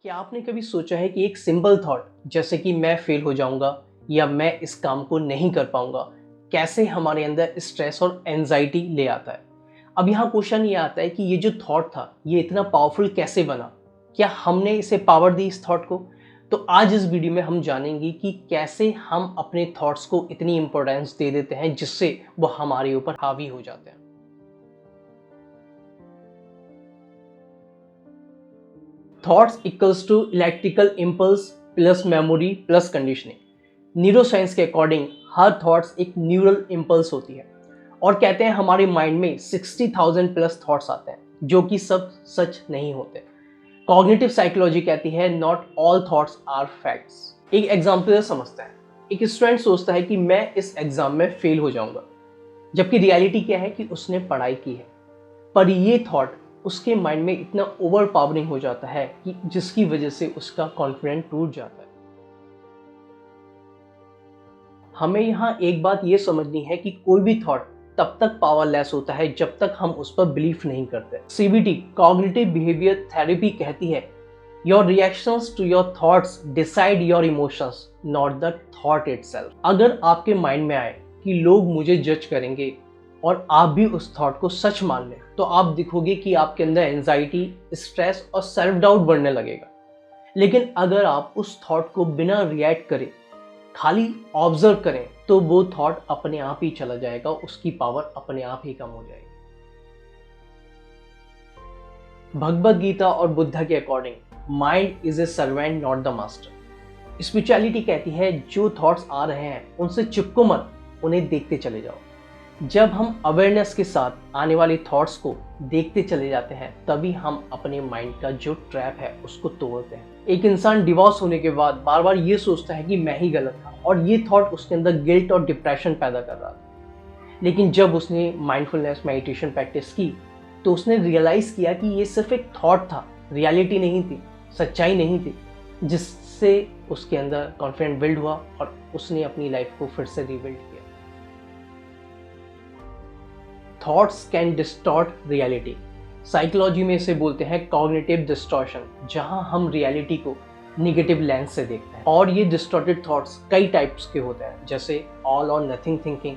क्या आपने कभी सोचा है कि एक सिंपल थॉट जैसे कि मैं फेल हो जाऊंगा या मैं इस काम को नहीं कर पाऊंगा कैसे हमारे अंदर स्ट्रेस और एंजाइटी ले आता है। अब यहाँ क्वेश्चन ये आता है कि ये जो थॉट था ये इतना पावरफुल कैसे बना, क्या हमने इसे पावर दी इस थॉट को। तो आज इस वीडियो में हम जानेंगे कि कैसे हम अपने थॉट्स को इतनी इंपॉर्टेंस दे देते हैं जिससे वो हमारे ऊपर हावी हो जाते हैं। Thoughts equals to electrical impulse plus memory plus conditioning. Neuroscience के अकॉर्डिंग हर थॉट्स एक न्यूरल इम्पल्स होती है और कहते हैं हमारे माइंड में 60,000 प्लस थॉट्स आते हैं जो कि सब सच नहीं होते। कॉग्निटिव साइकोलॉजी कहती है not all thoughts are facts. एक एग्जाम्पल समझते हैं। एक स्टूडेंट सोचता है कि मैं इस एग्जाम में फेल हो जाऊंगा, जबकि रियलिटी क्या है कि उसने पढ़ाई की है, पर ये थॉट उसके माइंड में इतना ओवर पावरिंग हो जाता है कि जिसकी वजह से उसका कॉन्फिडेंस टूट जाता है। हमें यहाँ एक बात ये समझनी है कि कोई भी थॉट तब तक पावरलेस होता है जब तक हम उस पर बिलीव नहीं करते। सीबीटी कॉग्निटिव बिहेवियर थेरेपी कहती है your reactions to your thoughts decide your emotions not the thought itself. अगर आपके माइंड में आए कि लोग मुझे जज करेंगे और आप भी उस थॉट को सच मान लें तो आप दिखोगे कि आपके अंदर एंजाइटी, स्ट्रेस और सेल्फ डाउट बढ़ने लगेगा। लेकिन अगर आप उस थॉट को बिना रिएक्ट करे खाली ऑब्जर्व करें तो वो थॉट अपने आप ही चला जाएगा, उसकी पावर अपने आप ही कम हो जाएगी। भगवद गीता और बुद्धा के according mind is a servant not the master. Spirituality कहती है जो थॉट्स आ रहे हैं उनसे चिपको मत, उन्हें देखते चले जाओ। जब हम अवेयरनेस के साथ आने वाले थॉट्स को देखते चले जाते हैं तभी हम अपने माइंड का जो ट्रैप है उसको तोड़ते हैं। एक इंसान डिवोर्स होने के बाद बार बार ये सोचता है कि मैं ही गलत था और ये थॉट उसके अंदर गिल्ट और डिप्रेशन पैदा कर रहा था। लेकिन जब उसने माइंडफुलनेस मेडिटेशन प्रैक्टिस की तो उसने रियलाइज किया कि ये सिर्फ एक थॉट था, रियलिटी नहीं थी, सच्चाई नहीं थी, जिससे उसके अंदर कॉन्फिडेंस बिल्ड हुआ और उसने अपनी लाइफ को फिर से रिबिल्ड किया। Thoughts can distort reality. Psychology में इसे बोलते हैं कॉग्निटिव डिस्टॉर्शन, जहां हम रियलिटी को निगेटिव लेंस से देखते हैं। और ये डिस्टॉर्टेड थॉट्स कई टाइप्स के होते हैं, जैसे ऑल और नथिंग थिंकिंग,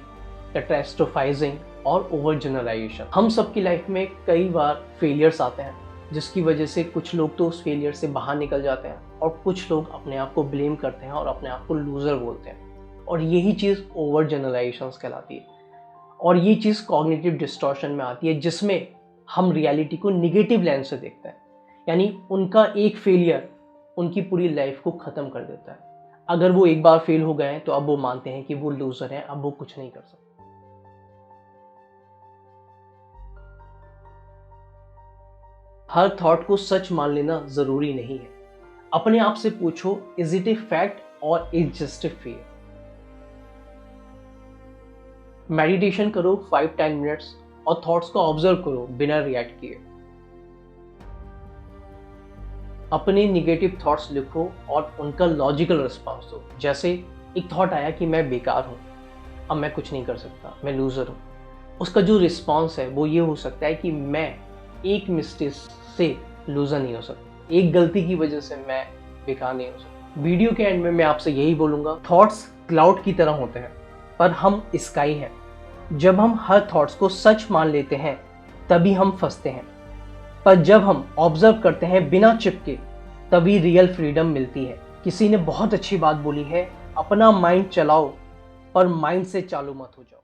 कैटास्ट्रोफाइजिंग और ओवर जनरलाइजेशन। हम सबकी लाइफ में कई बार फेलियर्स आते हैं जिसकी वजह से कुछ लोग तो उस फेलियर से बाहर निकल जाते हैं और कुछ लोग अपने आप को ब्लेम करते हैं और अपने आप को लूजर बोलते हैं, और यही चीज़ ओवर जनरलाइजेशन कहलाती है। और ये चीज़ कॉग्निटिव डिस्टॉर्शन में आती है जिसमें हम रियलिटी को निगेटिव लेंस से देखते हैं, यानी उनका एक फेलियर उनकी पूरी लाइफ को ख़त्म कर देता है। अगर वो एक बार फेल हो गए हैं तो अब वो मानते हैं कि वो लूजर हैं, अब वो कुछ नहीं कर सकते। हर थॉट को सच मान लेना ज़रूरी नहीं है। अपने आप से पूछो, इज इट ए फैक्ट और is just a fair. Meditation करो 5-10 मिनट्स और थॉट्स को ऑब्जर्व करो बिना रिएक्ट किए। अपने निगेटिव थॉट्स लिखो और उनका लॉजिकल रिस्पॉन्स दो। जैसे एक थॉट आया कि मैं बेकार हूँ, अब मैं कुछ नहीं कर सकता, मैं लूज़र हूँ। उसका जो रिस्पॉन्स है वो ये हो सकता है कि मैं एक मिस्टेक से लूज़र नहीं हो सकता, एक गलती की वजह से मैं बेकार नहीं हो सकता। वीडियो के एंड में मैं आपसे यही बोलूँगा, थॉट्स क्लाउड की तरह होते हैं पर हम स्काई हैं। जब हम हर थॉट्स को सच मान लेते हैं तभी हम फंसते हैं, पर जब हम ऑब्जर्व करते हैं बिना चिपके तभी रियल फ्रीडम मिलती है। किसी ने बहुत अच्छी बात बोली है, अपना माइंड चलाओ पर माइंड से चालू मत हो जाओ।